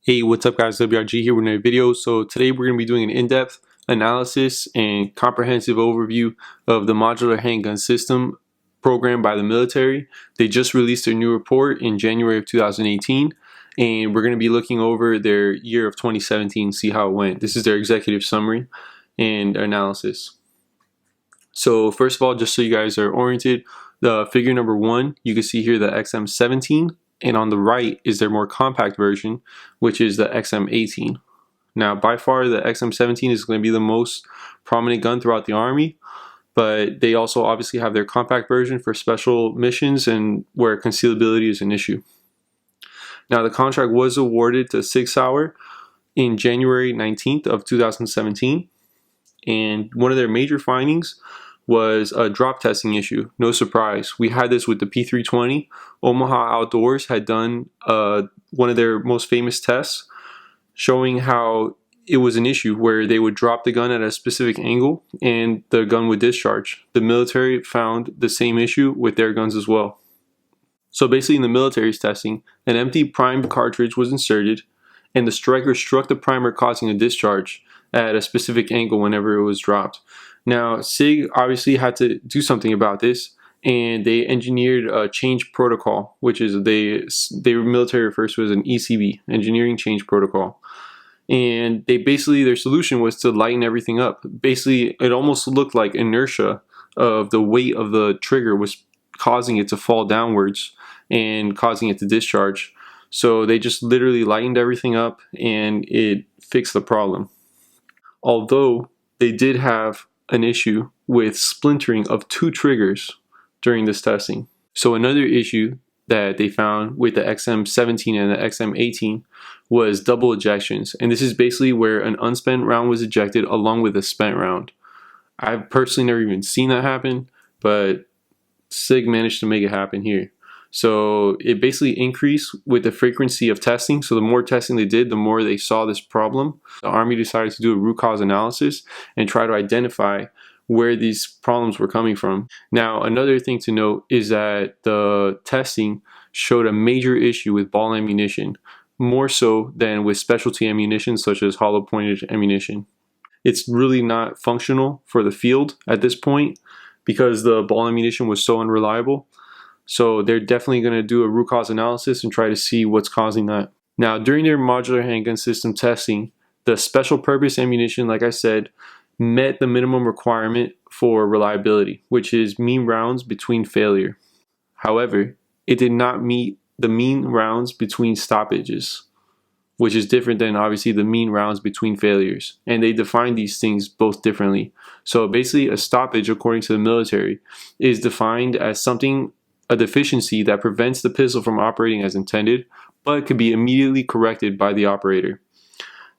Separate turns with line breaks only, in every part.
Hey, what's up guys, WRG here with another video. So today we're going to be doing an in-depth analysis and comprehensive overview of the Modular Handgun System program by the military. They just released their new report in January of 2018 and we're going to be looking over their year of 2017, see how it went. This is their executive summary and analysis. So first of all, just so you guys are oriented, the figure number 1, you can see here the XM17. And on the right is their more compact version, which is the XM18. Now, by far, the XM17 is going to be the most prominent gun throughout the Army, but they also obviously have their compact version for special missions and where concealability is an issue. Now, the contract was awarded to SIG SAUER in January 19th of 2017, and one of their major findings was a drop testing issue. No surprise. We had this with the P320. Omaha Outdoors had done one of their most famous tests showing how it was an issue where they would drop the gun at a specific angle and the gun would discharge. The military found the same issue with their guns as well. So basically in the military's testing, an empty primed cartridge was inserted and the striker struck the primer, causing a discharge at a specific angle whenever it was dropped. Now, SIG obviously had to do something about this, and they engineered a change protocol, which is the military refers to as an ECB, engineering change protocol. And they basically, their solution was to lighten everything up. Basically, it almost looked like inertia of the weight of the trigger was causing it to fall downwards and causing it to discharge. So they just literally lightened everything up and it fixed the problem. Although they did have an issue with splintering of 2 triggers during this testing. So another issue that they found with the XM17 and the XM18 was double ejections, and this is basically where an unspent round was ejected along with a spent round. I've personally never even seen that happen, but SIG managed to make it happen here. So it basically increased with the frequency of testing. So the more testing they did, the more they saw this problem. The Army decided to do a root cause analysis and try to identify where these problems were coming from. Now, another thing to note is that the testing showed a major issue with ball ammunition, more so than with specialty ammunition such as hollow pointed ammunition. It's really not functional for the field at this point because the ball ammunition was so unreliable. So they're definitely going to do a root cause analysis and try to see what's causing that. Now, during their modular handgun system testing, the special purpose ammunition, like I said, met the minimum requirement for reliability, which is mean rounds between failure. However, it did not meet the mean rounds between stoppages, which is different than obviously the mean rounds between failures. And they define these things both differently. So basically a stoppage, according to the military, is defined as a deficiency that prevents the pistol from operating as intended, but could be immediately corrected by the operator.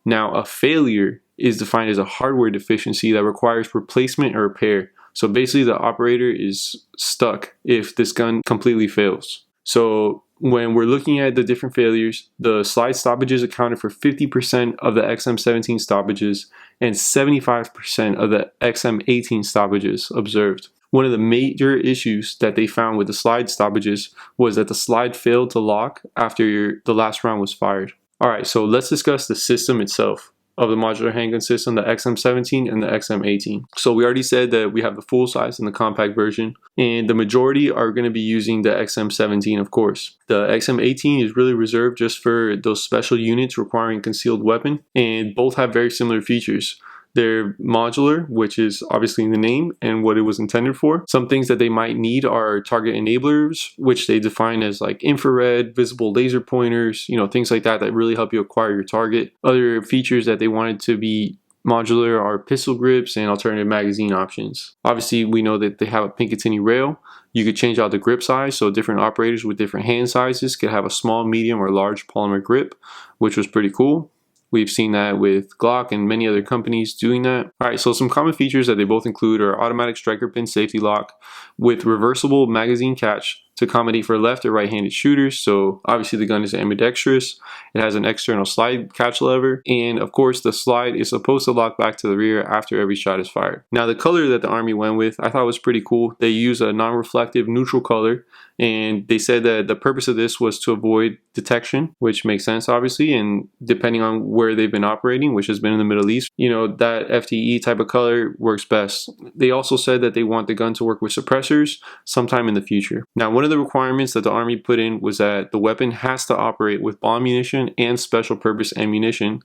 Now, a failure is defined as a hardware deficiency that requires replacement or repair. So basically the operator is stuck if this gun completely fails. So when we're looking at the different failures, the slide stoppages accounted for 50% of the XM17 stoppages and 75% of the XM18 stoppages observed. One of the major issues that they found with the slide stoppages was that the slide failed to lock after the last round was fired. Alright, so let's discuss the system itself of the modular handgun system, the XM17 and the XM18. So we already said that we have the full size and the compact version, and the majority are going to be using the XM17, of course. The XM18 is really reserved just for those special units requiring concealed weapon, and both have very similar features. They're modular, which is obviously in the name and what it was intended for. Some things that they might need are target enablers, which they define as like infrared, visible laser pointers, things like that really help you acquire your target. Other features that they wanted to be modular are pistol grips and alternative magazine options. Obviously, we know that they have a Picatinny rail. You could change out the grip size, so different operators with different hand sizes could have a small, medium, or large polymer grip, which was pretty cool. We've seen that with Glock and many other companies doing that. Alright, so some common features that they both include are automatic striker pin safety lock with reversible magazine catch to accommodate for left or right-handed shooters. So obviously the gun is ambidextrous. It has an external slide catch lever, and of course the slide is supposed to lock back to the rear after every shot is fired. Now the color that the Army went with I thought was pretty cool. They use a non-reflective neutral color, and they said that the purpose of this was to avoid detection, which makes sense obviously, and depending on where they've been operating, which has been in the Middle East, you know, that FTE type of color works best. They also said that they want the gun to work with suppressors sometime in the future. Now, one of the requirements that the Army put in was that the weapon has to operate with ball ammunition and special purpose ammunition.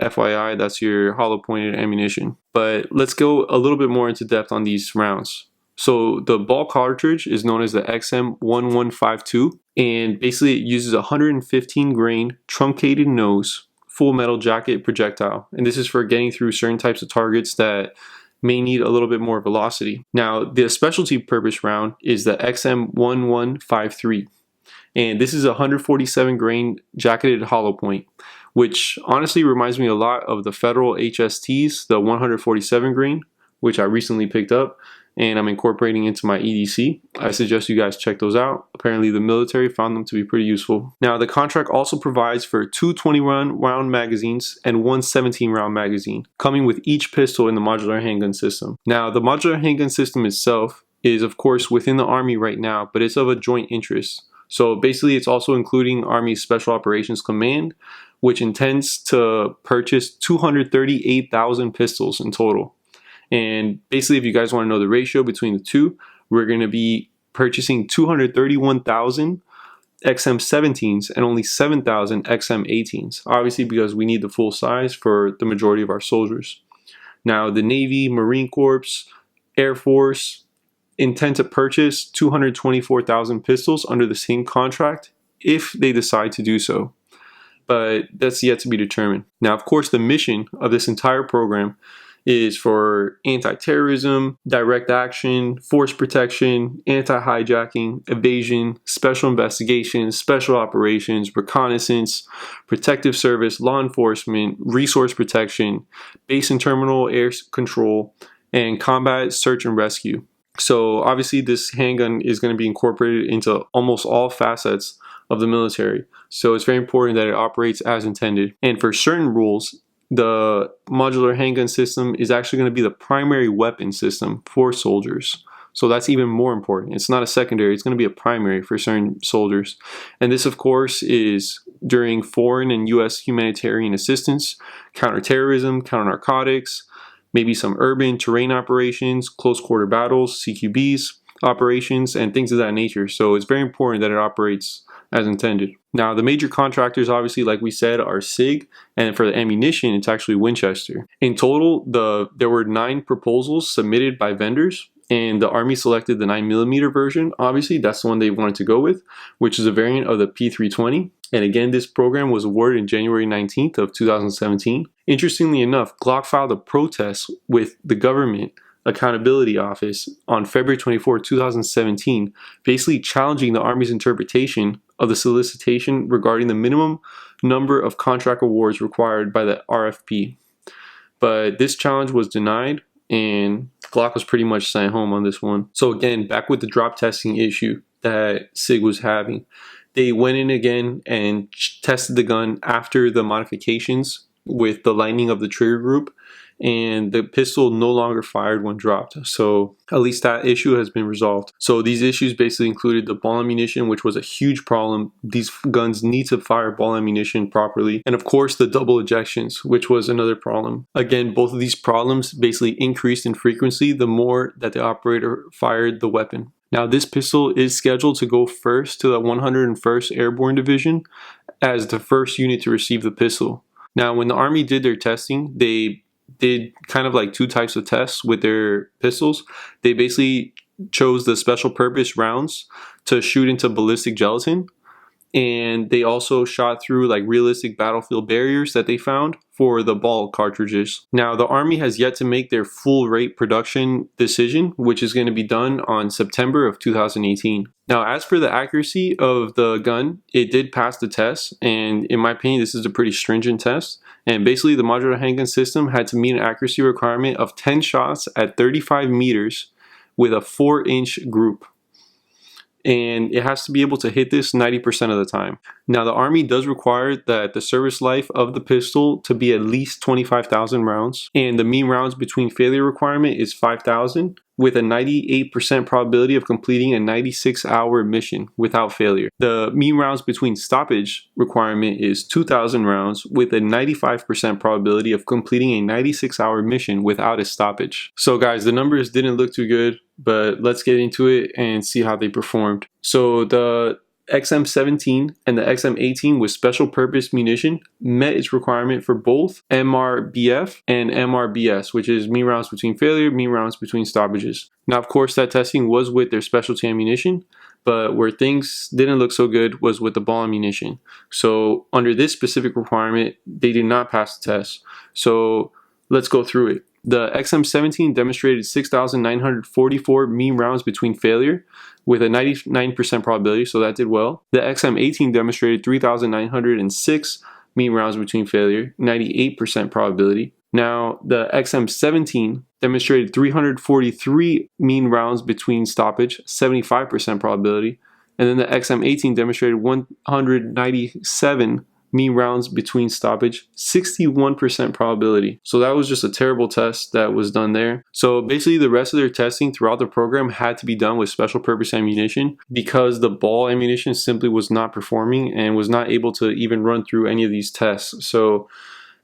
FYI, that's your hollow pointed ammunition. But let's go a little bit more into depth on these rounds. So the ball cartridge is known as the XM1152, and basically it uses a 115 grain truncated nose full metal jacket projectile, and this is for getting through certain types of targets that may need a little bit more velocity. Now the specialty purpose round is the XM1153, and this is a 147 grain jacketed hollow point, which honestly reminds me a lot of the Federal HSTs, the 147 grain, which I recently picked up and I'm incorporating into my EDC. I suggest you guys check those out. Apparently the military found them to be pretty useful. Now the contract also provides for 2 20-round magazines and 1 17-round magazine, coming with each pistol in the modular handgun system. Now the modular handgun system itself is of course within the Army right now, but it's of a joint interest. So basically it's also including Army Special Operations Command, which intends to purchase 238,000 pistols in total. And basically, if you guys want to know the ratio between the two, we're going to be purchasing 231,000 XM17s and only 7,000 XM18s, obviously because we need the full size for the majority of our soldiers. Now, the Navy, Marine Corps, Air Force intend to purchase 224,000 pistols under the same contract if they decide to do so, but that's yet to be determined. Now, of course, the mission of this entire program is for anti-terrorism, direct action, force protection, anti-hijacking, evasion, special investigations, special operations, reconnaissance, protective service, law enforcement, resource protection, base and terminal air control, and combat search and rescue. So obviously this handgun is going to be incorporated into almost all facets of the military. So it's very important that it operates as intended. And for certain rules, the modular handgun system is actually going to be the primary weapon system for soldiers. So that's even more important. It's not a secondary, it's going to be a primary for certain soldiers. And this, of course, is during foreign and U.S. humanitarian assistance, counterterrorism, counter-narcotics, maybe some urban terrain operations, close quarter battles, CQBs operations, and things of that nature. So it's very important that it operates as intended. Now, the major contractors, obviously, like we said, are SIG, and for the ammunition, it's actually Winchester. In total, there were 9 proposals submitted by vendors, and the Army selected the 9mm version. Obviously, that's the one they wanted to go with, which is a variant of the P320. And again, this program was awarded in January 19th of 2017. Interestingly enough, Glock filed a protest with the Government Accountability Office on February 24, 2017, basically challenging the Army's interpretation of the solicitation regarding the minimum number of contract awards required by the RFP. But this challenge was denied, and Glock was pretty much sent home on this one. So again, back with the drop testing issue that SIG was having, they went in again and tested the gun after the modifications with the lightning of the trigger group, and the pistol no longer fired when dropped. So at least that issue has been resolved. So these issues basically included the ball ammunition, which was a huge problem. These guns need to fire ball ammunition properly. And of course the double ejections, which was another problem. Again, both of these problems basically increased in frequency the more that the operator fired the weapon. Now this pistol is scheduled to go first to the 101st Airborne Division as the first unit to receive the pistol. Now when the Army did their testing, they did kind of like 2 types of tests with their pistols. They basically chose the special purpose rounds to shoot into ballistic gelatin, and they also shot through like realistic battlefield barriers that they found for the ball cartridges. Now the Army has yet to make their full rate production decision, which is going to be done on September of 2018. Now as for the accuracy of the gun, it did pass the test, and in my opinion this is a pretty stringent test. And basically the modular handgun system had to meet an accuracy requirement of 10 shots at 35 meters with a 4-inch group. and it has to be able to hit this 90% of the time. Now the Army does require that the service life of the pistol to be at least 25,000 rounds, and the mean rounds between failure requirement is 5,000, with a 98% probability of completing a 96-hour mission without failure. The mean rounds between stoppage requirement is 2,000 rounds, with a 95% probability of completing a 96-hour mission without a stoppage. So guys, the numbers didn't look too good, but let's get into it and see how they performed. So the XM17 and the XM18 with special purpose munition met its requirement for both MRBF and MRBS, which is mean rounds between failure, mean rounds between stoppages. Now, of course, that testing was with their specialty ammunition, but where things didn't look so good was with the ball ammunition. So under this specific requirement, they did not pass the test. So let's go through it. The XM17 demonstrated 6,944 mean rounds between failure with a 99% probability, so that did well. The XM18 demonstrated 3,906 mean rounds between failure, 98% probability. Now, the XM17 demonstrated 343 mean rounds between stoppage, 75% probability. And then the XM18 demonstrated 197 mean rounds between stoppage, 61% probability. So that was just a terrible test that was done there. So basically the rest of their testing throughout the program had to be done with special purpose ammunition because the ball ammunition simply was not performing and was not able to even run through any of these tests. So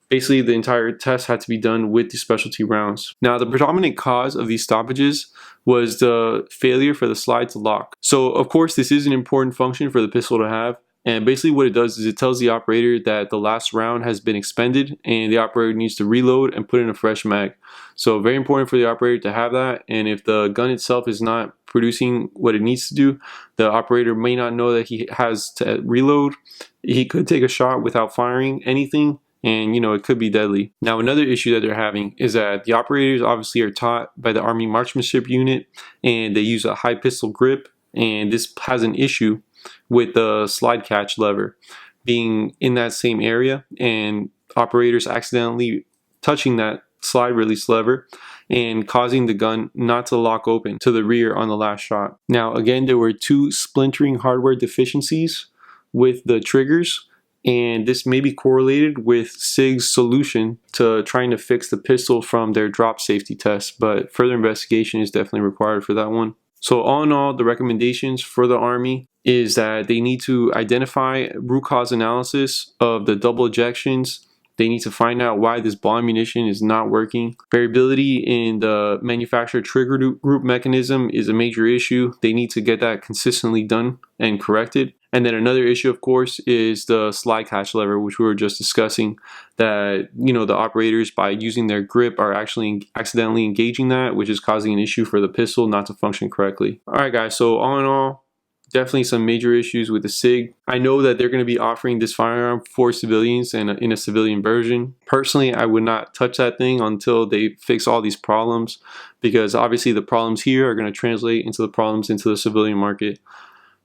basically the entire test had to be done with the specialty rounds. Now the predominant cause of these stoppages was the failure for the slide to lock. So of course this is an important function for the pistol to have. And basically what it does is it tells the operator that the last round has been expended and the operator needs to reload and put in a fresh mag. So very important for the operator to have that. And if the gun itself is not producing what it needs to do, the operator may not know that he has to reload. He could take a shot without firing anything, and it could be deadly. Now another issue that they're having is that the operators obviously are taught by the Army Marksmanship Unit, and they use a high pistol grip, and this has an issue with the slide catch lever being in that same area and operators accidentally touching that slide release lever and causing the gun not to lock open to the rear on the last shot. Now again, there were two splintering hardware deficiencies with the triggers, and this may be correlated with SIG's solution to trying to fix the pistol from their drop safety test, but further investigation is definitely required for that one. So all in all, the recommendations for the Army is that they need to identify root cause analysis of the double ejections. They need to find out why this ball ammunition is not working. Variability in the manufacturer trigger group mechanism is a major issue. They need to get that consistently done and corrected. And then another issue, of course, is the slide catch lever, which we were just discussing, that the operators, by using their grip, are actually accidentally engaging that, which is causing an issue for the pistol not to function correctly. All right, guys, so all in all, definitely some major issues with the SIG. I know that they're going to be offering this firearm for civilians and in a civilian version. Personally, I would not touch that thing until they fix all these problems, because obviously the problems here are going to translate into the problems into the civilian market.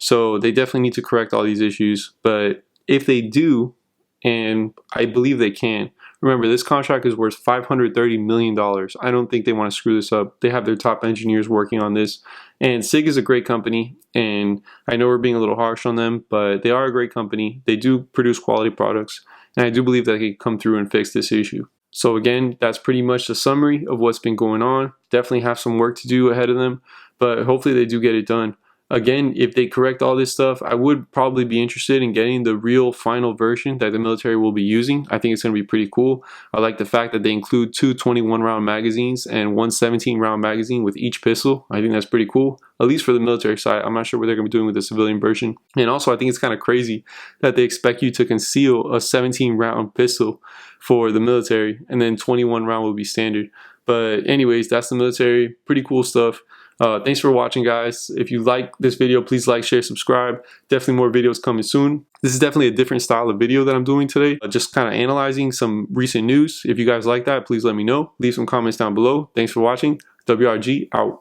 So they definitely need to correct all these issues. But if they do, and I believe they can, remember this contract is worth $530 million. I don't think they want to screw this up. They have their top engineers working on this. And SIG is a great company, and I know we're being a little harsh on them, but they are a great company. They do produce quality products, and I do believe that they can come through and fix this issue. So again, that's pretty much the summary of what's been going on. Definitely have some work to do ahead of them, but hopefully they do get it done. Again, if they correct all this stuff, I would probably be interested in getting the real final version that the military will be using. I think it's going to be pretty cool. I like the fact that they include two 21-round magazines and one 17-round magazine with each pistol. I think that's pretty cool, at least for the military side. I'm not sure what they're going to be doing with the civilian version. And also, I think it's kind of crazy that they expect you to conceal a 17-round pistol for the military, and then 21-round will be standard. But anyways, that's the military. Pretty cool stuff. Thanks for watching, guys. If you like this video, please like, share, subscribe. Definitely more videos coming soon. This is definitely a different style of video that I'm doing today. Just kind of analyzing some recent news. If you guys like that, please let me know. Leave some comments down below. Thanks for watching. WRG out.